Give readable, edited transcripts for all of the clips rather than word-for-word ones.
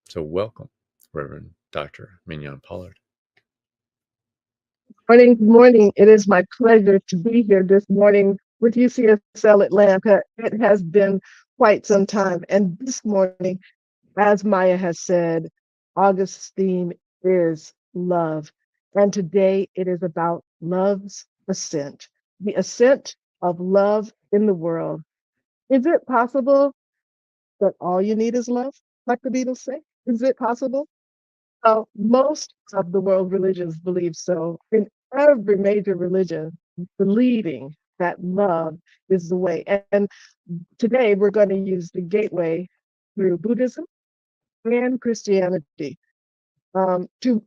So welcome, Reverend Dr. Mignonne Pollard. Morning, good morning. It is my pleasure to be here this morning with UCSL Atlanta. It has been quite some time. And this morning, as Maya has said, August's theme is love. And today it is about love's ascent, the ascent of love in the world. Is it possible that all you need is love, like the Beatles say? Is it possible? Most of the world religions believe so. In every major religion, believing that love is the way. And today we're going to use the gateway through Buddhism and Christianity, two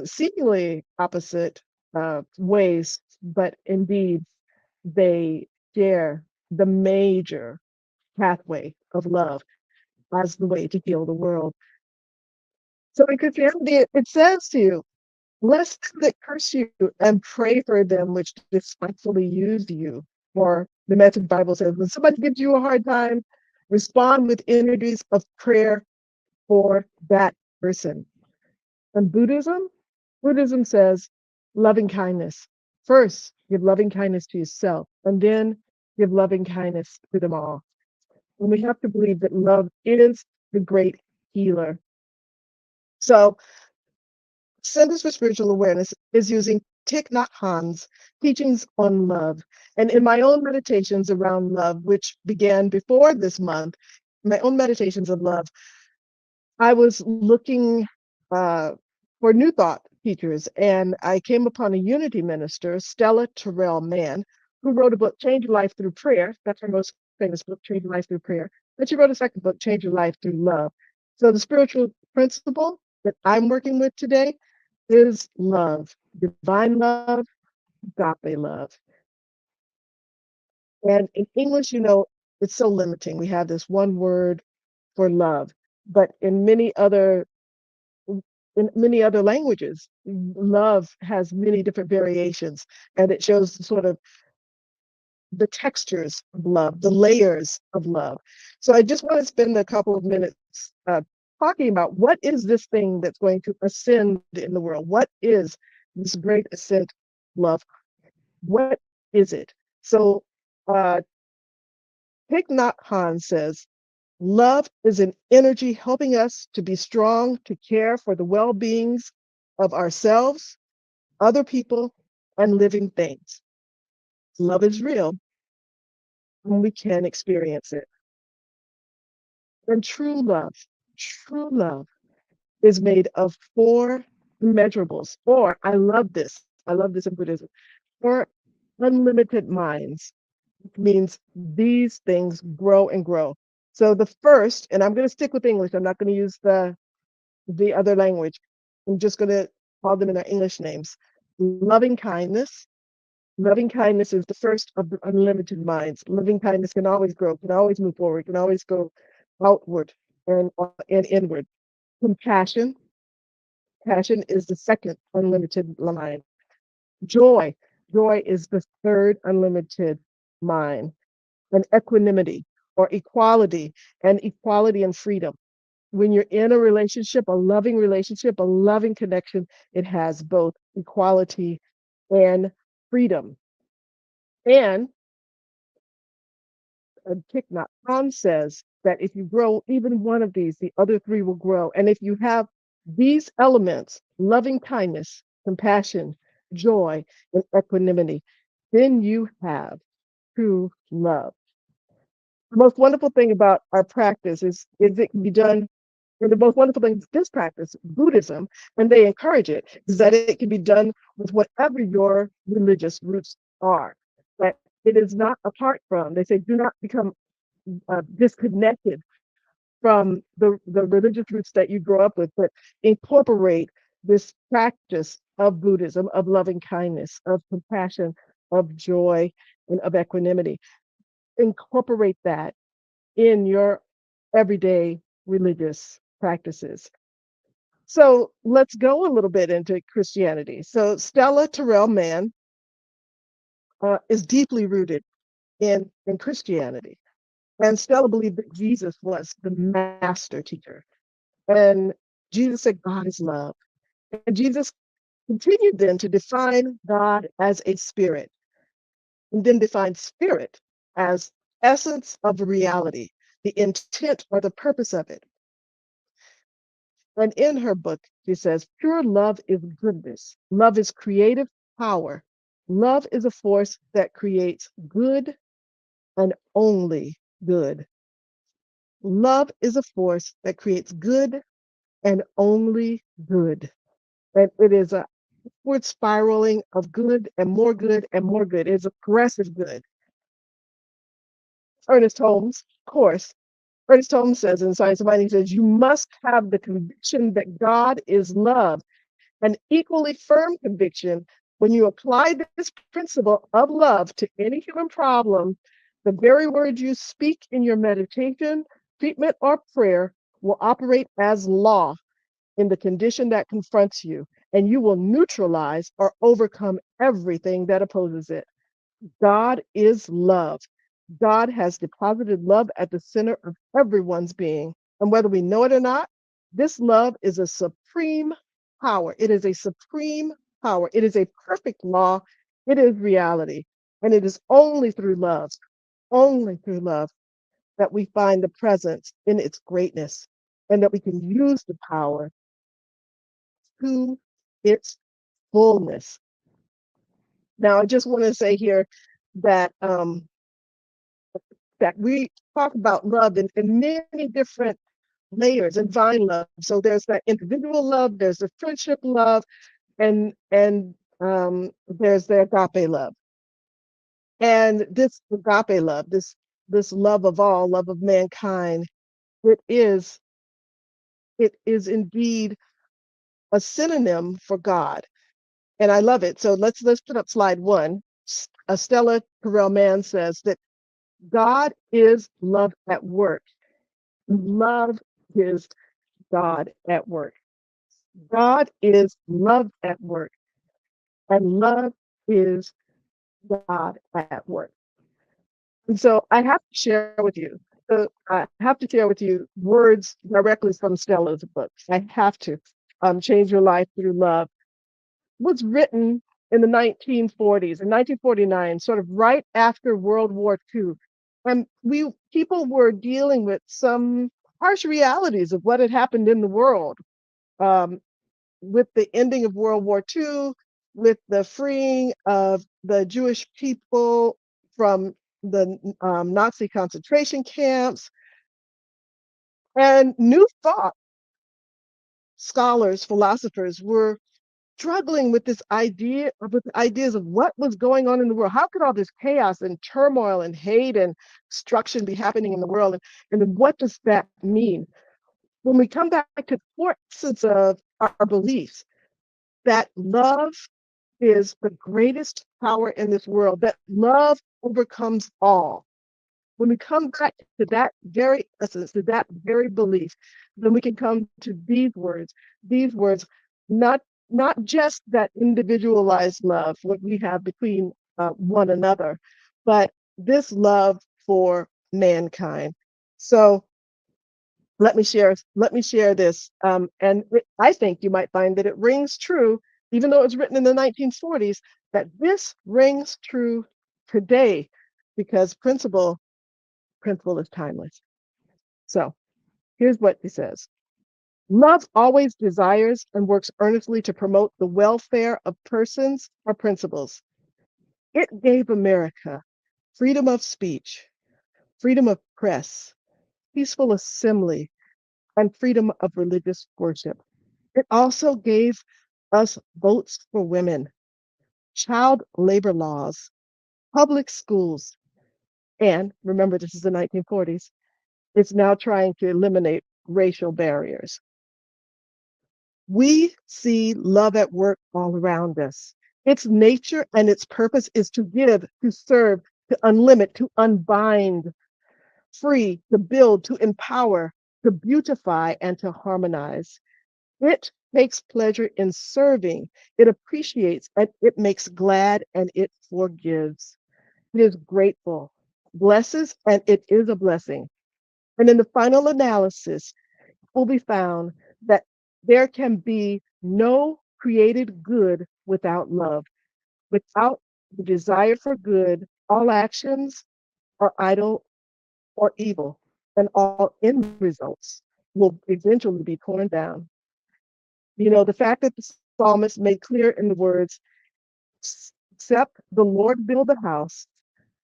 seemingly opposite ways, but indeed they share the major pathway of love as the way to heal the world. So in Christianity, it says to you, bless them that curse you and pray for them which despitefully use you. Or the Message Bible says, when somebody gives you a hard time, respond with energies of prayer for that person. And Buddhism says loving kindness. First, give loving kindness to yourself, and then give loving kindness to them all. And we have to believe that love is the great healer. So Centers for Spiritual Awareness is using Thich Nhat Hanh's teachings on love. And in my own meditations around love, which began before this month, my own meditations of love, I was looking for New Thought teachers, and I came upon a Unity minister, Stella Terrell Mann, who wrote a book, Change Your Life Through Prayer. That's her most famous book, Change Your Life Through Prayer. And she wrote a second book, Change Your Life Through Love. So the spiritual principle that I'm working with today is love, divine love, agape love. And in English, it's so limiting. We have this one word for love, but in many other languages, love has many different variations, and it shows sort of the textures of love, the layers of love. So I just want to spend a couple of minutes talking about what is this thing that's going to ascend in the world? What is this great ascent love? What is it? So uh, Thich Nhat Hanh says, love is an energy helping us to be strong, to care for the well-beings of ourselves, other people, and living things. Love is real, and we can experience it. And true love is made of four measurables. Or I love this in Buddhism, four unlimited minds. Means these things grow and grow. So the first, and I'm going to stick with English, I'm not going to use the other language. I'm just going to call them in their English names. Loving kindness. Loving kindness is the first of the unlimited minds. Loving kindness can always grow, can always move forward, can always go outward and inward. Compassion. Passion is the second unlimited mind. Joy. Joy is the third unlimited mind. And equanimity or equality and freedom. When you're in a relationship, a loving connection, it has both equality and freedom. And Thich Nhat Hanh says that if you grow even one of these, the other three will grow. And if you have these elements, loving kindness, compassion, joy, and equanimity, then you have true love. The most wonderful thing about our practice is it can be done. And the most wonderful thing this practice, Buddhism, and they encourage it, is that it can be done with whatever your religious roots are. That it is not apart from. They say, do not become disconnected from the religious roots that you grow up with, but incorporate this practice of Buddhism, of loving kindness, of compassion, of joy, and of equanimity. Incorporate that in your everyday religious practices. So let's go a little bit into Christianity. So Stella Terrell Mann is deeply rooted in Christianity. And Stella believed that Jesus was the master teacher. And Jesus said, God is love. And Jesus continued then to define God as a spirit, and then define spirit as essence of reality, the intent or the purpose of it. And in her book, she says, pure love is goodness. Love is creative power. Love is a force that creates good and only good. Love is a force that creates good and only good. And it is a upward spiraling of good and more good and more good. It's a progressive good. Ernest Holmes, of course, Ernest Holmes says in Science of Mind, he says, you must have the conviction that God is love, an equally firm conviction when you apply this principle of love to any human problem, the very words you speak in your meditation, treatment, or prayer will operate as law in the condition that confronts you, and you will neutralize or overcome everything that opposes it. God is love. God has deposited love at the center of everyone's being. And whether we know it or not, this love is a supreme power. It is a supreme power. It is a perfect law. It is reality. And it is only through love, that we find the presence in its greatness and that we can use the power to its fullness. Now, I just want to say here that that we talk about love in many different layers and divine love. So there's that individual love, there's the friendship love, and there's the agape love. And this agape love, this love of all, love of mankind, it is it is indeed a synonym for God. And I love it. So let's put up slide one. Stella Carell Mann says that God is love at work. Love is God at work. God is love at work, and love is God at work. And so I have to share with you. So I have to share with you words directly from Stella's book. I have to. Change Your Life Through Love was written in the 1940s, in 1949, sort of right after World War II. And people were dealing with some harsh realities of what had happened in the world. With the ending of World War II, with the freeing of the Jewish people from the Nazi concentration camps, and new thought scholars, philosophers were struggling with this idea, with ideas of what was going on in the world. How could all this chaos and turmoil and hate and destruction be happening in the world? And what does that mean? When we come back to the core essence of our beliefs, that love is the greatest power in this world, that love overcomes all. When we come back to that very essence, to that very belief, then we can come to these words, not just that individualized love, what we have between one another, but this love for mankind. So let me share this, I think you might find that it rings true, even though it was written in the 1940s, that this rings true today, because principle is timeless. So here's what he says. Love always desires and works earnestly to promote the welfare of persons or principles. It gave America freedom of speech, freedom of press, peaceful assembly, and freedom of religious worship. It also gave us votes for women, child labor laws, public schools, and remember, this is the 1940s, it's now trying to eliminate racial barriers. We see love at work all around us. Its nature and its purpose is to give, to serve, to unlimit, to unbind, free, to build, to empower, to beautify, and to harmonize. It takes pleasure in serving, it appreciates, and it makes glad, and it forgives. It is grateful, blesses, and it is a blessing. And in the final analysis, will be found that there can be no created good without love. Without the desire for good, all actions are idle or evil, and all end results will eventually be torn down. The fact that the psalmist made clear in the words, except the Lord build a house,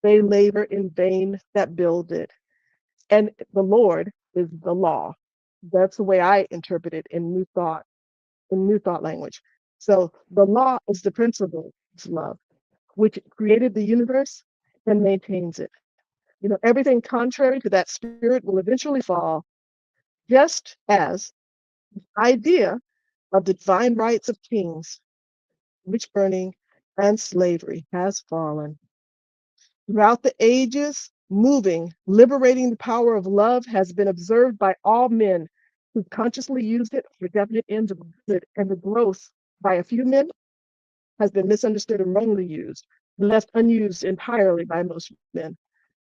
they labor in vain that build it. And the Lord is the law. That's the way I interpret it in New Thought language. So the law is the principle of love, which created the universe and maintains it. Everything contrary to that spirit will eventually fall, just as the idea of the divine rights of kings, witch burning, and slavery has fallen. Throughout the ages, liberating the power of love has been observed by all men who consciously used it for definite ends of good, and the growth by a few men has been misunderstood and wrongly used, left unused entirely by most men.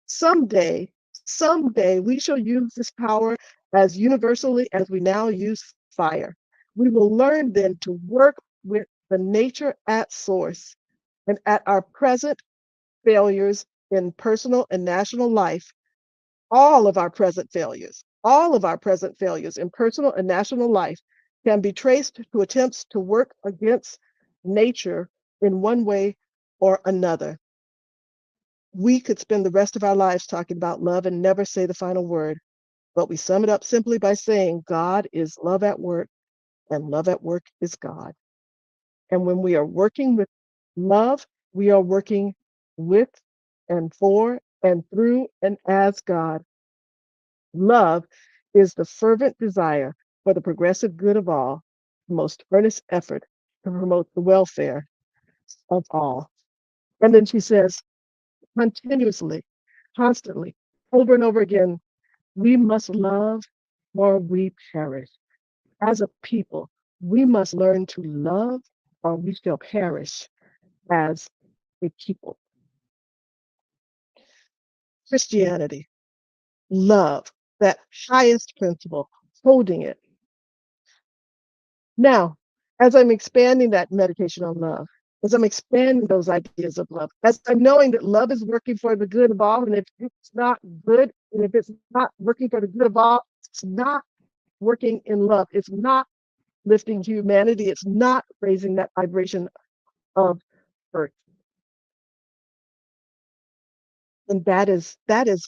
Someday, someday, we shall use this power as universally as we now use fire. We will learn then to work with the nature at source, and at our present failures in personal and national life, all of our present failures in personal and national life can be traced to attempts to work against nature in one way or another. We could spend the rest of our lives talking about love and never say the final word, but we sum it up simply by saying God is love at work, and love at work is God. And when we are working with love, we are working with and for and through and as God. Love is the fervent desire for the progressive good of all, the most earnest effort to promote the welfare of all. And then she says, continuously, constantly, over and over again, we must love or we perish. As a people, we must learn to love or we shall perish as a people. Christianity, love, that highest principle, holding it. Now, as I'm expanding that meditation on love, as I'm expanding those ideas of love, as I'm knowing that love is working for the good of all, and if it's not good, and if it's not working for the good of all, it's not working in love. It's not lifting humanity. It's not raising that vibration of earth. And that is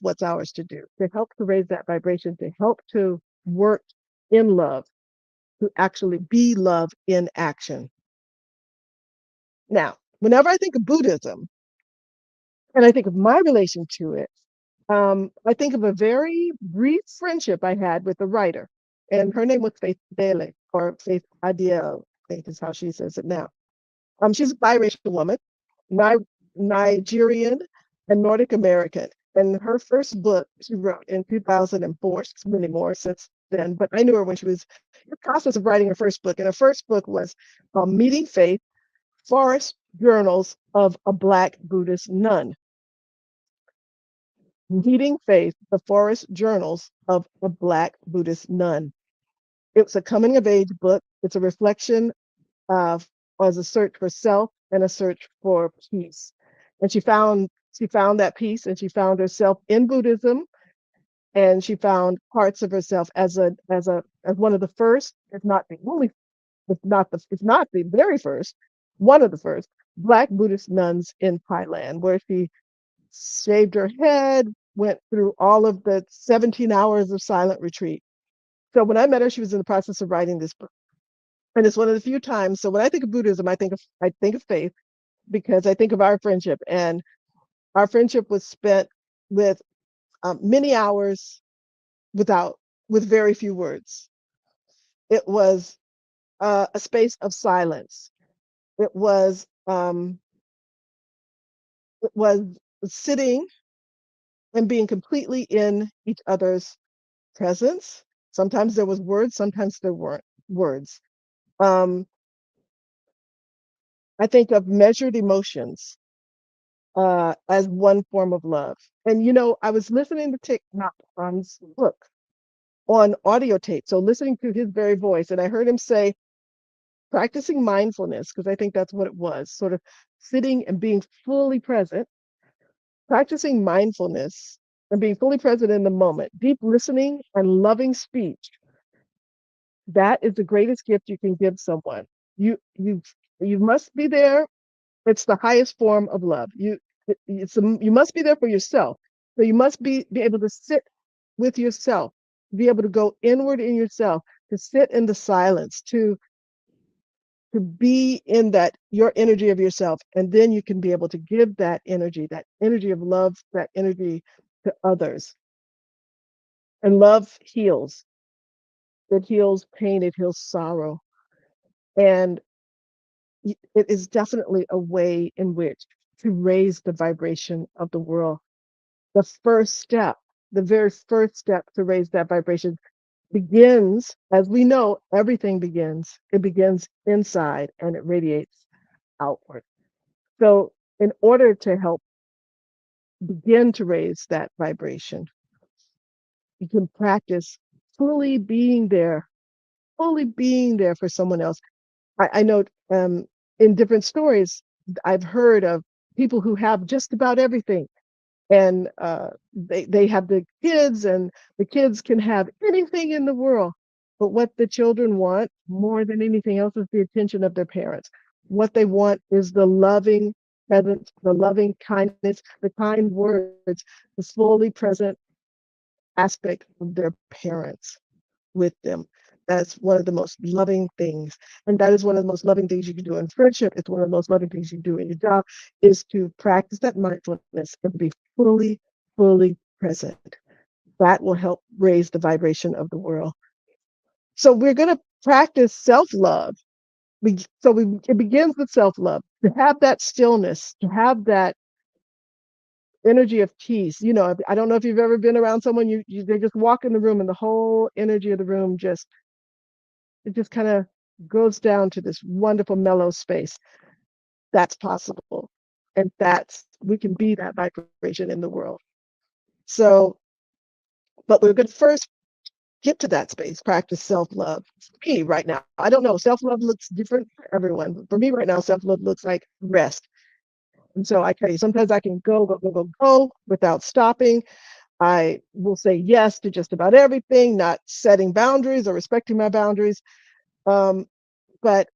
what's ours to do, to help to raise that vibration, to help to work in love, to actually be love in action. Now, whenever I think of Buddhism and I think of my relation to it, I think of a very brief friendship I had with a writer, and her name was Faith Dele, or Faith Adiel, I think is how she says it now. She's a biracial woman, Nigerian and Nordic American. And her first book she wrote in 2004. She's many more since then, but I knew her when she was in the process of writing her first book. And her first book was Meeting Faith, Forest Journals of a Black Buddhist Nun. Meeting Faith, the Forest Journals of a Black Buddhist Nun. It's a coming of age book. It's a reflection of as a search for self and a search for peace. And she found that peace, and she found herself in Buddhism, and she found parts of herself as one of the first, if not the only, if not the very first, one of the first Black Buddhist nuns in Thailand, where she shaved her head, went through all of the 17 hours of silent retreat. So when I met her, she was in the process of writing this book. And it's one of the few times. So when I think of Buddhism, I think of faith, because I think of our friendship. And our friendship was spent with many hours with very few words. It was a space of silence. It was um, it was sitting and being completely in each other's presence. Sometimes there was words, sometimes there weren't words. Um, I think of measured emotions as one form of love. And I was listening to Thich Nhat Hanh's book, on audio tape. So listening to his very voice, and I heard him say, practicing mindfulness, because I think that's what it was, sort of sitting and being fully present, practicing mindfulness and being fully present in the moment, deep listening and loving speech. That is the greatest gift you can give someone. You you you must be there. It's the highest form of love. You must be there for yourself. So you must be able to sit with yourself, be able to go inward in yourself, to sit in the silence, to be in that your energy of yourself, and then you can be able to give that energy of love, that energy to others. And love heals. It heals pain, it heals sorrow, and it is definitely a way in which to raise the vibration of the world. The first step, the very first step to raise that vibration begins, as we know, everything begins. It begins inside and it radiates outward. So, in order to help begin to raise that vibration, you can practice fully being there, fully being there for someone else. I know in different stories, I've heard of people who have just about everything, and they have the kids, and the kids can have anything in the world, but what the children want more than anything else is the attention of their parents. What they want is the loving presence, the loving kindness, the kind words, the fully present aspect of their parents with them. That's one of the most loving things. And that is one of the most loving things you can do in friendship. It's one of the most loving things you can do in your job, is to practice that mindfulness and be fully, fully present. That will help raise the vibration of the world. So we're going to practice self-love. It begins with self-love, to have that stillness, to have that energy of peace. I don't know if you've ever been around someone, they just walk in the room and the whole energy of the room just kind of goes down to this wonderful mellow space. That's possible. And we can be that vibration in the world. So, but we're going to first get to that space, practice self-love. For me right now, I don't know, self-love looks different for everyone. But for me right now, self-love looks like rest. And so I tell you, sometimes I can go without stopping. I will say yes to just about everything, not setting boundaries or respecting my boundaries. But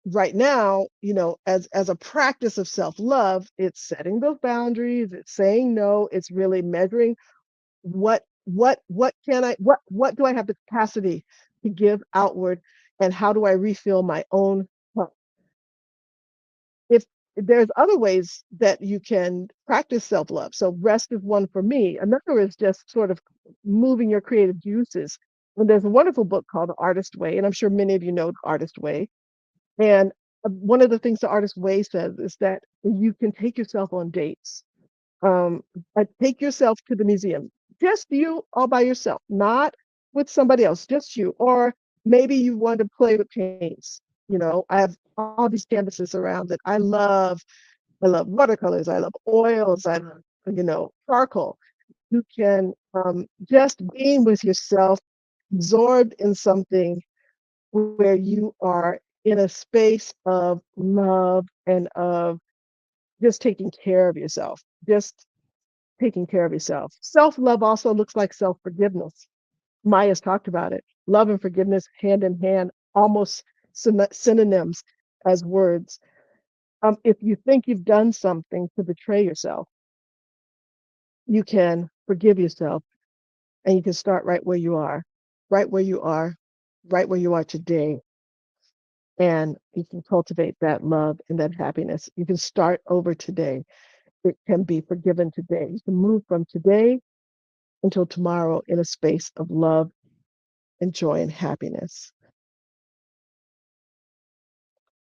right now, as a practice of self-love, it's setting those boundaries, it's saying no, it's really measuring what do I have the capacity to give outward, and how do I refill my own cup. If there's other ways that you can practice self-love, so rest is one for me. Another is just sort of moving your creative juices. And there's a wonderful book called The Artist Way, and I'm sure many of you know The Artist Way. And one of the things the Artist Way says is that you can take yourself on dates. Take yourself to the museum, just you all by yourself, not with somebody else, just you. Or maybe you want to play with paints. I have all these canvases around that I love. I love watercolors. I love oils. I love, charcoal. You can just being with yourself, absorbed in something where you are in a space of love and of just taking care of yourself, just taking care of yourself. Self-love also looks like self-forgiveness. Maya's talked about it. Love and forgiveness hand in hand, almost synonyms as words. If you think you've done something to betray yourself, you can forgive yourself, and you can start right where you are, right where you are, right where you are today. And you can cultivate that love and that happiness. You can start over today. It can be forgiven today. You can move from today until tomorrow in a space of love and joy and happiness.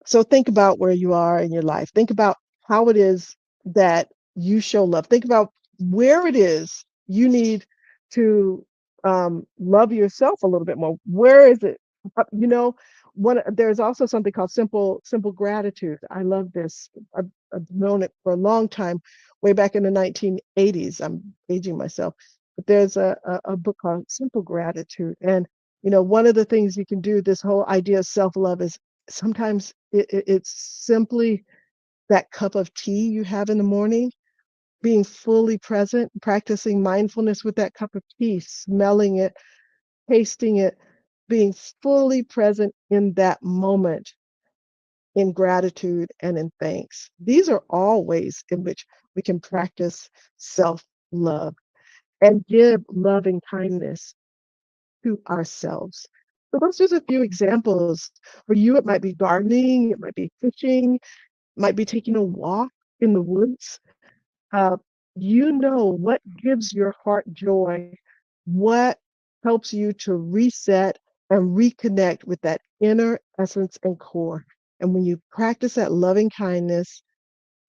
So think about where you are in your life. Think about how it is that you show love. Think about where it is you need to love yourself a little bit more. Where is it? There's also something called simple gratitude. I love this. I've known it for a long time, way back in the 1980s. I'm aging myself. But there's a book called Simple Gratitude. And, one of the things you can do, this whole idea of self-love is sometimes it's simply that cup of tea you have in the morning, being fully present, practicing mindfulness with that cup of tea, smelling it, tasting it, being fully present in that moment in gratitude and in thanks. These are all ways in which we can practice self love and give loving kindness to ourselves. So, those are just a few examples. For you, it might be gardening, it might be fishing, might be taking a walk in the woods. Uh, what gives your heart joy, what helps you to reset and reconnect with that inner essence and core. And when you practice that loving kindness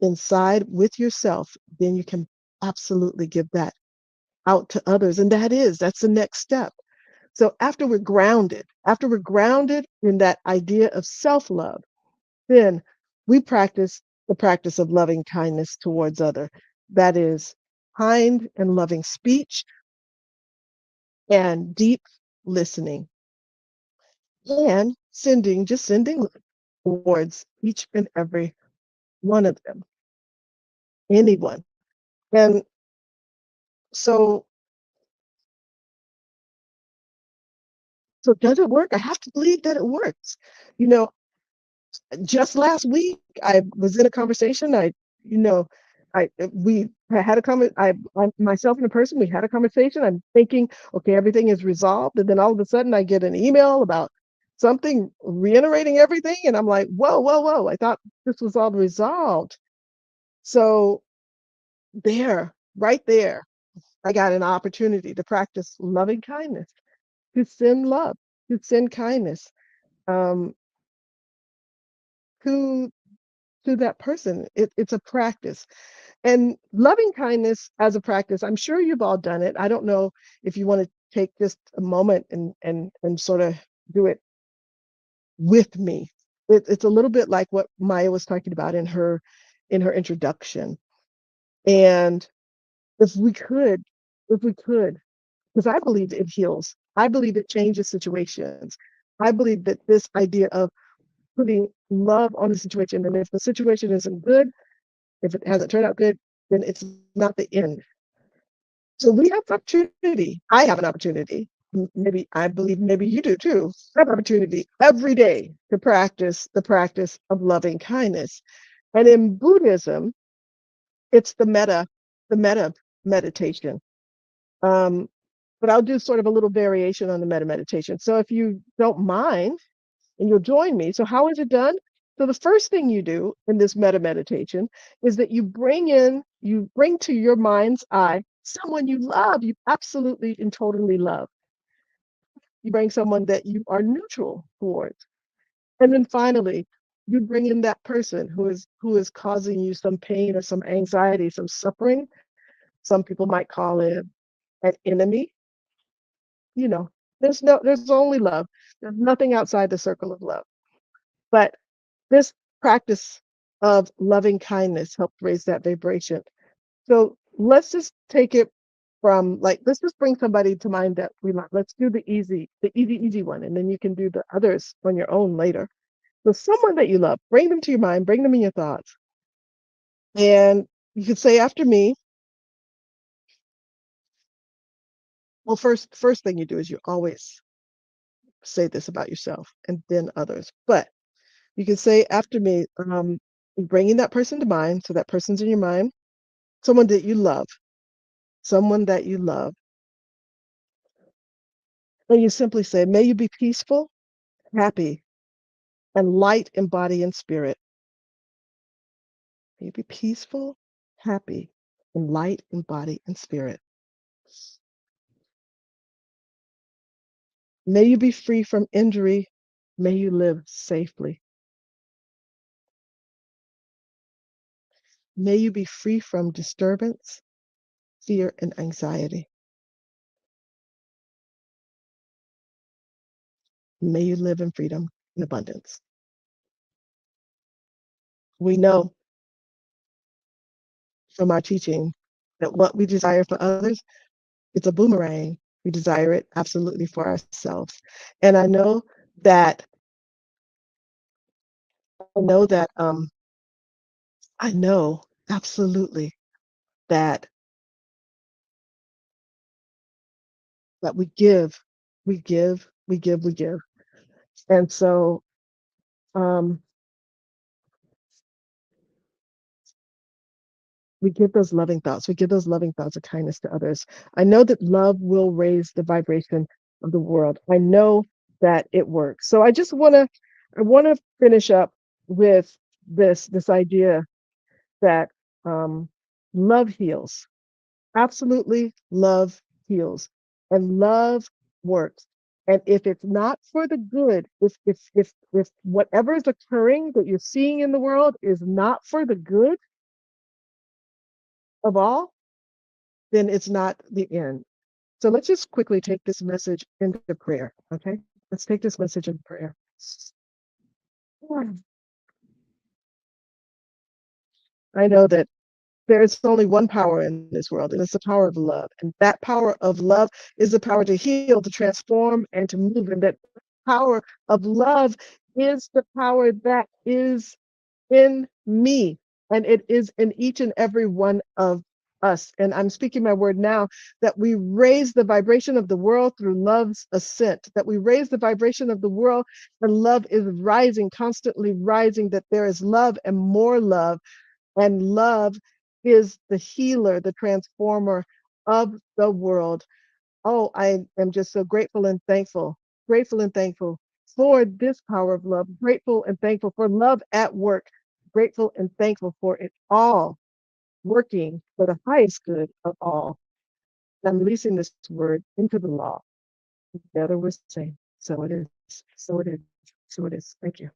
inside with yourself, then you can absolutely give that out to others. And that's the next step. So after we're grounded in that idea of self love, then we practice the practice of loving kindness towards other. That is kind and loving speech and deep listening and sending towards each and every one of them, anyone. And so, so does it work? I have to believe that it works. You know, just last week I was in a conversation. You know, we had a comment. I myself and a person, we had a conversation. I'm thinking, okay, everything is resolved, and then all of a sudden I get an email about something reiterating everything, and I'm like, whoa, whoa, whoa! I thought this was all resolved. So right there, I got an opportunity to practice loving kindness, to send love, to send kindness um, to that person. It's a practice. And loving kindness as a practice, I'm sure you've all done it. I don't know if you want to take just a moment and sort of do it with me. It's a little bit like what Maya was talking about in her introduction. And if we could, if we could, because I believe it heals. I believe it changes situations. I believe that this idea of putting love on the situation, and if the situation isn't good, if it hasn't turned out good, then it's not the end. So we have opportunity. I have an opportunity. Maybe I believe maybe you do too. I have opportunity every day to practice the practice of loving kindness. And in Buddhism, it's the metta meditation. Um, but I'll do sort of a little variation on the metta meditation. So if you don't mind, and you'll join me. So how is it done? So the first thing you do in this metta meditation is that you bring to your mind's eye someone you love, you absolutely and totally love. You bring someone that you are neutral towards. And then finally, you bring in that person who is causing you some pain or some anxiety, some suffering. Some people might call it an enemy. You know, there's only love. There's nothing outside the circle of love. But this practice of loving kindness helped raise that vibration. So let's just take it from like, let's just bring somebody to mind that we like. Let's do easy one, and then you can do the others on your own later. So someone that you love, bring them to your mind, bring them in your thoughts. And you can say after me, well, first thing you do is you always say this about yourself and then others. But you can say after me, bringing that person to mind, so that person's in your mind, someone that you love, someone that you love. And you simply say, may you be peaceful, happy, and light in body and spirit. May you be peaceful, happy, and light in body and spirit. May you be free from injury. May you live safely. May you be free from disturbance, fear, and anxiety. May you live in freedom and abundance. We know from our teaching that what we desire for others it's a boomerang. We desire it absolutely for ourselves. And that I know that I know absolutely that we give, we give. And so um we give those loving thoughts. We give those loving thoughts of kindness to others. I know that love will raise the vibration of the world. I know that it works. So I want to finish up with this idea that um, love heals. Absolutely, love heals, and love works. And if it's not for the good, if whatever is occurring that you're seeing in the world is not for the good of all, then it's not the end. So let's just quickly take this message into prayer. Okay, let's take this message in prayer. I know that there is only one power in this world, and it's the power of love. And that power of love is the power to heal, to transform, and to move. And that power of love is the power that is in me, and it is in each and every one of us. And I'm speaking my word now that we raise the vibration of the world through love's ascent, that we raise the vibration of the world, and love is rising, constantly rising, that there is love and more love, and love is the healer, the transformer of the world. Oh, I am just so grateful and thankful for this power of love, grateful and thankful for love at work, grateful and thankful for it all working for the highest good of all. I'm releasing this word into the law. Together we're saying, so it is, so it is, so it is. Thank you.